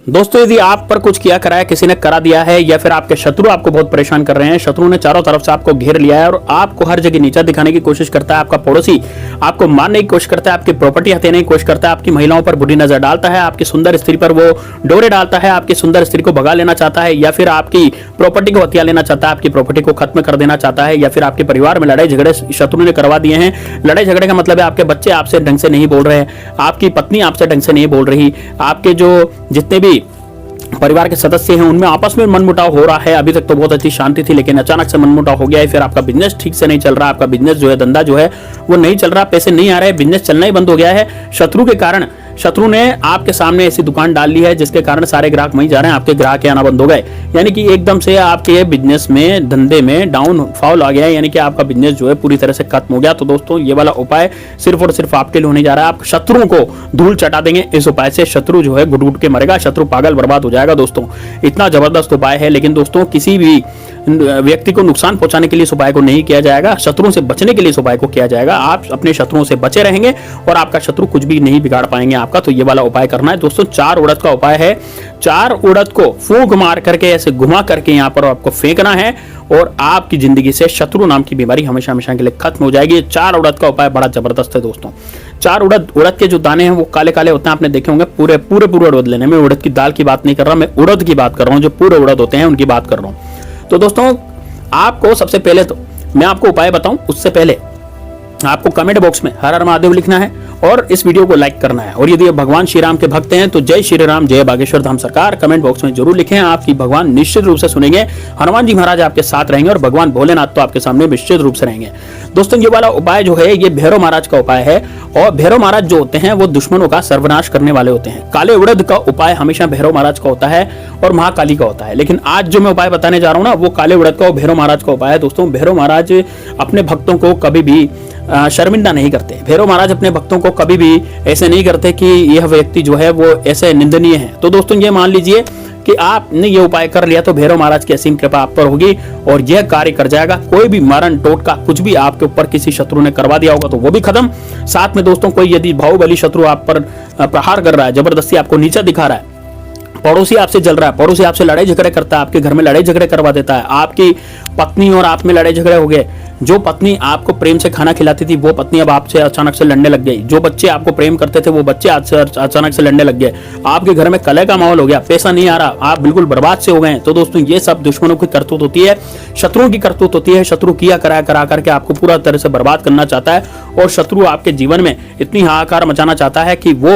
दोस्तों यदि आप पर कुछ किया कराया किसी ने करा दिया है या फिर आपके शत्रु आपको बहुत परेशान कर रहे हैं, शत्रु ने चारों तरफ से आपको घेर लिया है और आपको हर जगह नीचा दिखाने की कोशिश करता है, आपका पड़ोसी आपको मारने की कोशिश करता है, आपकी प्रॉपर्टी हथियाने की कोशिश करता है, आपकी महिलाओं पर बुरी नजर डालता है, आपकी सुंदर स्त्री पर वो डोरे डालता है, आपकी सुंदर स्त्री को भगा लेना चाहता है या फिर आपकी प्रॉपर्टी को हथिया लेना चाहता है, आपकी प्रॉपर्टी को खत्म कर देना चाहता है या फिर आपके परिवार में लड़ाई झगड़े शत्रु ने करवा दिए हैं। लड़ाई झगड़े का मतलब है आपके बच्चे आपसे ढंग से नहीं बोल रहे, आपकी पत्नी आपसे ढंग से नहीं बोल रही, आपके जो जितने भी परिवार के सदस्य हैं उनमें आपस में मनमुटाव हो रहा है। अभी तक तो बहुत अच्छी शांति थी लेकिन अचानक से मनमुटाव हो गया है। फिर आपका बिजनेस ठीक से नहीं चल रहा, आपका बिजनेस जो है धंधा जो है वो नहीं चल रहा, पैसे नहीं आ रहे, बिजनेस चलना ही बंद हो गया है। शत्रु के कारण शत्रु ने आपके सामने ऐसी दुकान डाल ली है जिसके कारण सारे ग्राहक वहीं जा रहे हैं, आपके ग्राहक आना बंद हो गए, यानी कि एकदम से आपके बिजनेस में धंधे में डाउनफॉल आ गया है, यानी कि आपका बिजनेस जो है पूरी तरह से खत्म हो गया। तो दोस्तों ये वाला उपाय सिर्फ और सिर्फ आपके लिए होने जा रहा है। आप शत्रुओं को धूल चटा देंगे इस उपाय से, शत्रु जो है घुट घुट के मरेगा, शत्रु पागल बर्बाद हो जाएगा। दोस्तों इतना जबरदस्त उपाय है, लेकिन दोस्तों किसी भी व्यक्ति को नुकसान पहुंचाने के लिए इस उपाय को नहीं किया जाएगा, शत्रुओं से बचने के लिए इस उपाय को किया जाएगा। आप अपने शत्रुओं से बचे रहेंगे और आपका शत्रु कुछ भी नहीं बिगाड़ पाएंगे आपका। तो ये वाला उपाय करना है दोस्तों। 4 उड़द का उपाय है। 4 उड़द को फूंक मार करके ऐसे घुमा करके यहाँ पर आपको फेंकना है और आपकी जिंदगी से शत्रु नाम की बीमारी हमेशा हमेशा के लिए खत्म हो जाएगी। 4 उड़द का उपाय बड़ा जबरदस्त है दोस्तों। 4 उड़द के जो दाने हैं वो काले काले होते हैं, आपने देखे होंगे। पूरे उड़द लेने में, उड़द की दाल की बात नहीं कर रहा, मैं उड़द की बात कर रहा हूँ, जो पूरे उड़द होते हैं उनकी बात कर रहा हूँ। तो दोस्तों आपको सबसे पहले तो मैं आपको उपाय बताऊं उससे पहले आपको कमेंट बॉक्स में हर हर महादेव लिखना है और इस वीडियो को लाइक करना है। और यदि आप भगवान श्री राम के भक्त हैं तो जय श्री राम, जय बागेश्वर धाम सरकार कमेंट बॉक्स में जरूर लिखें। आपकी भगवान निश्चित रूप से सुनेंगे, हनुमान जी महाराज आपके साथ रहेंगे और भगवान भोलेनाथ तो आपके सामने निश्चित रूप से रहेंगे। दोस्तों ये वाला उपाय जो है ये भैरव महाराज का उपाय है और भैरव महाराज जो होते हैं वो दुश्मनों का सर्वनाश करने वाले होते हैं। काले उड़द का उपाय हमेशा भैरव महाराज का होता है और महाकाली का होता है, लेकिन आज जो मैं उपाय बताने जा रहा हूँ ना वो काले उड़द का और भैरव महाराज का उपाय है। दोस्तों भैरव महाराज अपने भक्तों को कभी भी शर्मिंदा नहीं करते। भैरव महाराज अपने भक्तों को कभी भी ऐसे नहीं करते कि यह व्यक्ति जो है वो ऐसे निंदनीय है। तो दोस्तों ये मान लीजिए कि आपने ये उपाय कर लिया तो भैरव महाराज की असीम कृपा आप पर होगी और यह कार्य कर जाएगा। कोई भी मरण टोटका कुछ भी आपके ऊपर किसी शत्रु ने करवा दिया होगा तो वो भी खत्म। साथ में दोस्तों कोई यदि बाहुबली शत्रु आप पर प्रहार कर रहा है, जबरदस्ती आपको नीचा दिखा रहा है, पड़ोसी आपसे जल रहा है, पड़ोसी आपसे लड़ाई झगड़े करता है, आपके घर में लड़ाई झगड़े करवा देता है, आपकी पत्नी और आप में लड़ाई झगड़े हो गए, जो पत्नी आपको प्रेम से खाना खिलाती थी वो पत्नी अब आपसे अचानक से लड़ने लग गई, जो बच्चे आपको प्रेम करते थे वो बच्चे अचानक से लड़ने लग गए, आपके घर में कलह का माहौल हो गया, पैसा नहीं आ रहा, आप बिल्कुल बर्बाद से हो गए। तो दोस्तों ये सब दुश्मनों की करतूत होती है, शत्रुओं की करतूत होती है। शत्रु किया करा करके आपको पूरा तरह से बर्बाद करना चाहता है और शत्रु आपके जीवन में इतनी हाहाकार मचाना चाहता है कि वो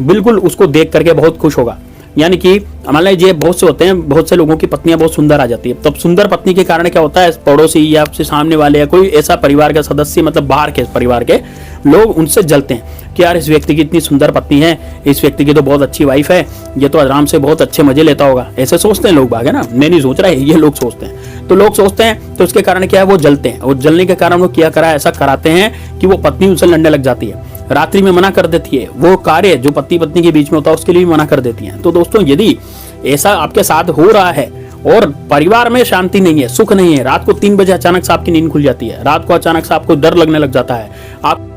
बिल्कुल उसको देख करके बहुत खुश होगा। यानी कि मान लीजिए बहुत से होते हैं, बहुत से लोगों की पत्नियां बहुत सुंदर आ जाती है, तब सुंदर पत्नी के कारण क्या होता है, पड़ोसी या आपसे सामने वाले या कोई ऐसा परिवार का सदस्य, मतलब बाहर के परिवार के लोग उनसे जलते हैं कि यार इस व्यक्ति की इतनी सुंदर पत्नी है, इस व्यक्ति की तो बहुत अच्छी वाइफ है, ये तो आराम से बहुत अच्छे मजे लेता होगा। ऐसे सोचते हैं लोग बाग, है ना, मैं नहीं सोच रहा है, ये लोग सोचते हैं। तो लोग सोचते हैं तो उसके कारण क्या है वो जलते हैं और जलने के कारण वो क्या करा ऐसा कराते हैं कि वो पत्नी उनसे लड़ने लग जाती है, रात्रि में मना कर देती है, वो कार्य जो पति पत्नी के बीच में होता है उसके लिए भी मना कर देती हैं। तो दोस्तों यदि ऐसा आपके साथ हो रहा है और परिवार में शांति नहीं है, सुख नहीं है, रात को 3 बजे अचानक से आपकी नींद खुल जाती है, रात को अचानक से आपको डर लगने लग जाता है, आप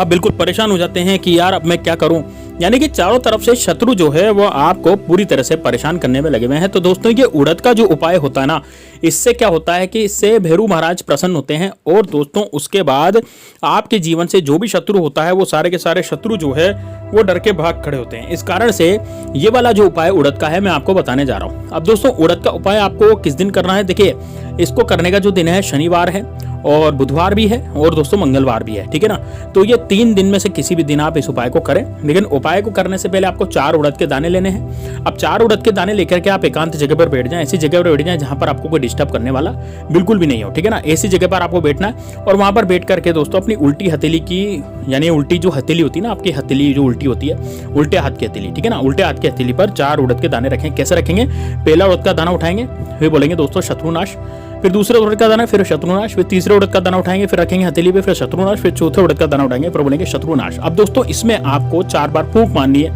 बिल्कुल परेशान हो जाते हैं कि यार अब मैं क्या करूं, यानी कि चारों तरफ से शत्रु जो है वो आपको पूरी तरह से परेशान करने में लगे हुए हैं। तो दोस्तों ये उड़द का जो उपाय होता है ना, इससे क्या होता है कि इससे भैरव महाराज प्रसन्न होते हैं और दोस्तों उसके बाद आपके जीवन से जो भी शत्रु होता है वो सारे के सारे शत्रु जो है वो डर के भाग खड़े होते हैं। इस कारण से ये वाला जो उपाय उड़द का है मैं आपको बताने जा रहा हूँ। अब दोस्तों उड़द का उपाय आपको किस दिन करना है, देखिए इसको करने का जो दिन है शनिवार है और बुधवार भी है और दोस्तों मंगलवार भी है, ठीक है ना। तो ये 3 दिन में से किसी भी दिन आप इस उपाय को करें, लेकिन उपाय को करने से पहले आपको 4 उड़द के दाने लेने हैं। अब 4 उड़द के दाने लेकर के आप एकांत जगह पर बैठ जाएं, ऐसी जगह पर बैठ जाएं जहां पर आपको कोई डिस्टर्ब करने वाला बिल्कुल भी नहीं हो, ठीक है ना। ऐसी जगह पर आपको बैठना है और वहां पर बैठ करके दोस्तों अपनी उल्टी हथेली की, यानी उल्टी जो हथेली होती है ना, आपकी हथेली जो उल्टी होती है, उल्टे हाथ की हथेली, ठीक है ना, उल्टे हाथ की हथेली पर 4 उड़द के दाने रखें। कैसे रखेंगे, पहला उड़द का दाना उठाएंगे, फिर बोलेंगे दोस्तों शत्रुनाश, फिर दूसरे उड़द का दाना, फिर शत्रुनाश, फिर तीसरे उड़द का दाना उठाएंगे, फिर रखेंगे हथेली पे, फिर शत्रुनाश, फिर चौथे उड़द का दाना उठाएंगे, फिर बोलेंगे शत्रुनाश। अब दोस्तों इसमें आपको 4 बार फूंक मारनी है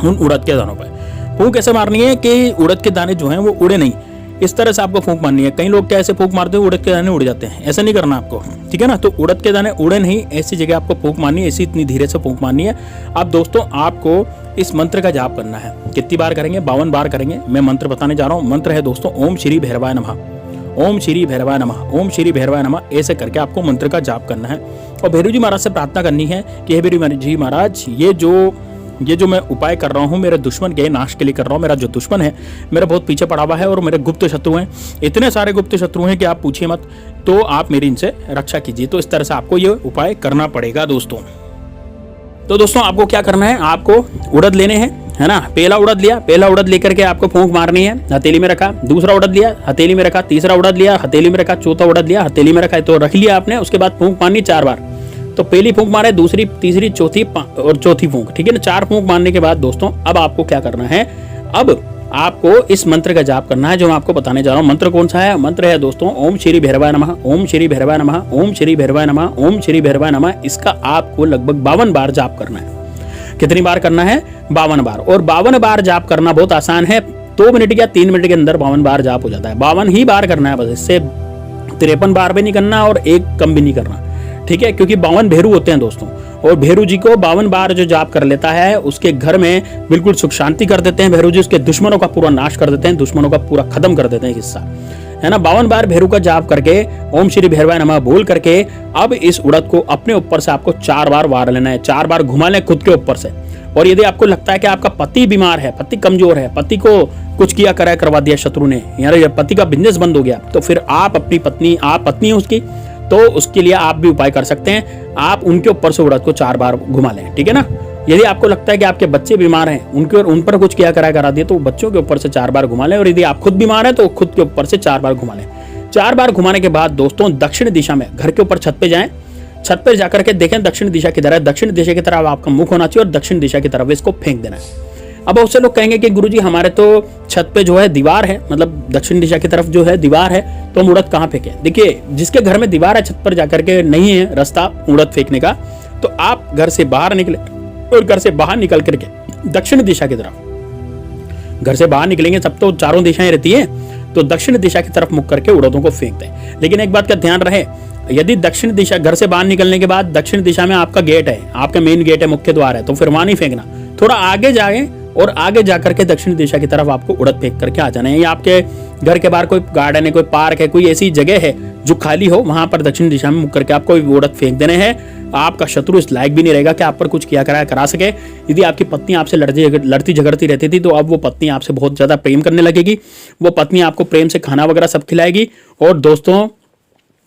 उन उड़द के दानों पर। फूंक ऐसे मारनी है कि उड़द के दाने जो हैं वो उड़े नहीं, इस तरह से आपको फूंक मारनी है। कई लोग क्या ऐसे फूंक मारते हैं उड़द के दाने उड़ जाते हैं, ऐसा नहीं करना आपको, ठीक है ना। तो उड़द के दाने उड़े नहीं, ऐसी जगह आपको फूंक मारनी है, ऐसी इतनी धीरे से फूंक मारनी है। अब दोस्तों आपको इस मंत्र का जाप करना है। कितनी बार करेंगे? 52 बार करेंगे। मैं मंत्र बताने जा रहा हूँ। मंत्र है दोस्तों ओम श्री भैरवाय नमः, ओम श्री भैरवाय नमः, ओम श्री भैरवाय नमः। ऐसे करके आपको मंत्र का जाप करना है और भैरव जी महाराज से प्रार्थना करनी है कि हे भैरव जी महाराज, ये जो मैं उपाय कर रहा हूँ मेरे दुश्मन के नाश के लिए कर रहा हूँ। मेरा जो दुश्मन है मेरा बहुत पीछे पड़ा हुआ है और मेरे गुप्त शत्रु हैं, इतने सारे गुप्त शत्रु हैं कि आप पूछिए मत। तो आप मेरी इनसे रक्षा कीजिए। तो इस तरह से आपको ये उपाय करना पड़ेगा दोस्तों। तो दोस्तों आपको क्या करना है, आपको उड़द लेने हैं, है ना। पहला उड़द लिया, पहला उड़द लेकर के आपको फूंक मारनी है, हथेली में रखा। दूसरा उड़द लिया, हथेली में रखा। तीसरा उड़द लिया, हथेली में रखा। चौथा उड़द लिया, हथेली में रखा। तो रख लिया आपने। उसके बाद फूंक मारनी 4 बार। तो पहली फूंक मारे, दूसरी, तीसरी, चौथी और चौथी फूंक, ठीक है ना। 4 फूंक मारने के बाद दोस्तों अब आपको क्या करना है, अब आपको इस मंत्र का जाप करना है जो मैं आपको बताने जा रहा हूँ। मंत्र कौन सा है? मंत्र है दोस्तों ओम श्री भैरवाय नमः, ओम श्री भैरवाय नमः, ओम श्री भैरवाय नमः, ओम श्री भैरवाय नमः। इसका आपको लगभग 52 बार जाप करना है। कितनी बार करना है? 52 बार। और 52 बार जाप करना बहुत आसान है, 2 मिनट या 3 मिनट के अंदर 52 बार जाप हो जाता है। 52 ही बार करना है बस, इससे 53 बार भी नहीं करना और एक कम भी नहीं करना, ठीक है। क्योंकि 52 भेरू होते हैं दोस्तों, और भेरू जी को 52 बार जो जाप कर लेता है उसके घर में बिल्कुल सुख शांति कर देते हैं भेरू जी। उसके दुश्मनों का पूरा नाश कर देते हैं, दुश्मनों का पूरा खत्म कर देते हैं हिस्सा, है ना। 52 बार भेरू का जाप करके ओम श्री भैरवाय नमः बोल करके अब इस उड़द को अपने ऊपर से आपको 4 बार वार लेना है। 4 बार घुमा लें खुद के ऊपर से। और यदि आपको लगता है कि आपका पति बीमार है, पति कमजोर है, पति को कुछ किया कराया करवा दिया शत्रु ने, यानी पति का बिजनेस बंद हो गया, तो फिर आप अपनी पत्नी, आप पत्नी है उसकी, तो उसके लिए आप भी उपाय कर सकते हैं। आप उनके ऊपर से उड़द को 4 बार घुमा लें, ठीक है ना। यदि आपको लगता है कि आपके बच्चे बीमार हैं, उन पर कुछ किया कराया करा दिया, तो बच्चों के ऊपर से 4 बार घुमा लें। और यदि आप खुद बीमार हैं तो खुद के ऊपर से 4 बार घुमा लें। 4 बार घुमाने के बाद दोस्तों दक्षिण दिशा में घर के ऊपर छत पे जाएं। छत पर जाकर के देखें दक्षिण दिशा की तरफ, दक्षिण दिशा की तरफ आपका मुख होना चाहिए और दक्षिण दिशा की तरफ इसको फेंक देना है। अब बहुत से लोग कहेंगे कि गुरुजी हमारे तो छत पे जो है दीवार है, मतलब दक्षिण दिशा की तरफ जो है दीवार है, तो हम उड़द कहाँ फेंकें? देखिए, जिसके घर में दीवार है, छत पर जाकर के नहीं है रास्ता उड़द फेंकने का, तो आप घर से बाहर निकले और घर से बाहर निकल करके दक्षिण दिशा की तरफ, घर से बाहर निकलेंगे, सब तो चारों दिशाएं रहती है, तो दक्षिण दिशा की तरफ मुख करके उड़दों को फेंक दें। लेकिन एक बात का ध्यान रहे, यदि दक्षिण दिशा, घर से बाहर निकलने के बाद दक्षिण दिशा में आपका गेट है, आपका मेन गेट है, मुख्य द्वार है, तो फिर वहां नहीं फेंकना, थोड़ा आगे जाए और आगे जाकर के दक्षिण दिशा की तरफ आपको उड़द फेंक करके आ जाना है। या आपके घर के बाहर कोई गार्डन है, कोई पार्क है, कोई ऐसी जगह है जो खाली हो, वहां पर दक्षिण दिशा में मुख करके आपको उड़द फेंक देने हैं। आपका शत्रु इस लायक भी नहीं रहेगा कि आप पर कुछ किया कराया करा सके। यदि आपकी पत्नी आपसे लड़ती झगड़ती रहती थी, तो अब वो पत्नी आपसे बहुत ज्यादा प्रेम करने लगेगी। वो पत्नी आपको प्रेम से खाना वगैरह सब खिलाएगी। और दोस्तों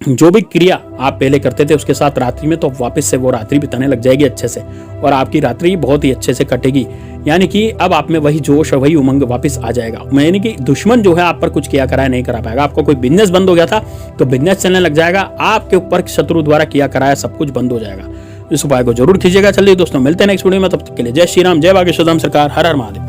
जो भी क्रिया आप पहले करते थे उसके साथ रात्रि में, तो वापस से वो रात्रि बिताने लग जाएगी अच्छे से, और आपकी रात्रि बहुत ही अच्छे से कटेगी। यानी कि अब आप में वही जोश और वही उमंग वापस आ जाएगा। यानी कि दुश्मन जो है आप पर कुछ किया कराया नहीं करा पाएगा। आपका कोई बिजनेस बंद हो गया था तो बिजनेस चलने लग जाएगा। आपके ऊपर शत्रु द्वारा किया कराया सब कुछ बंद हो जाएगा। इस उपाय को जरूर कीजिएगा। चलिए दोस्तों, मिलते हैं नेक्स्ट वीडियो में, तब तक के लिए जय श्री राम, जय बागेश्वर धाम सरकार, हर हर महादेव।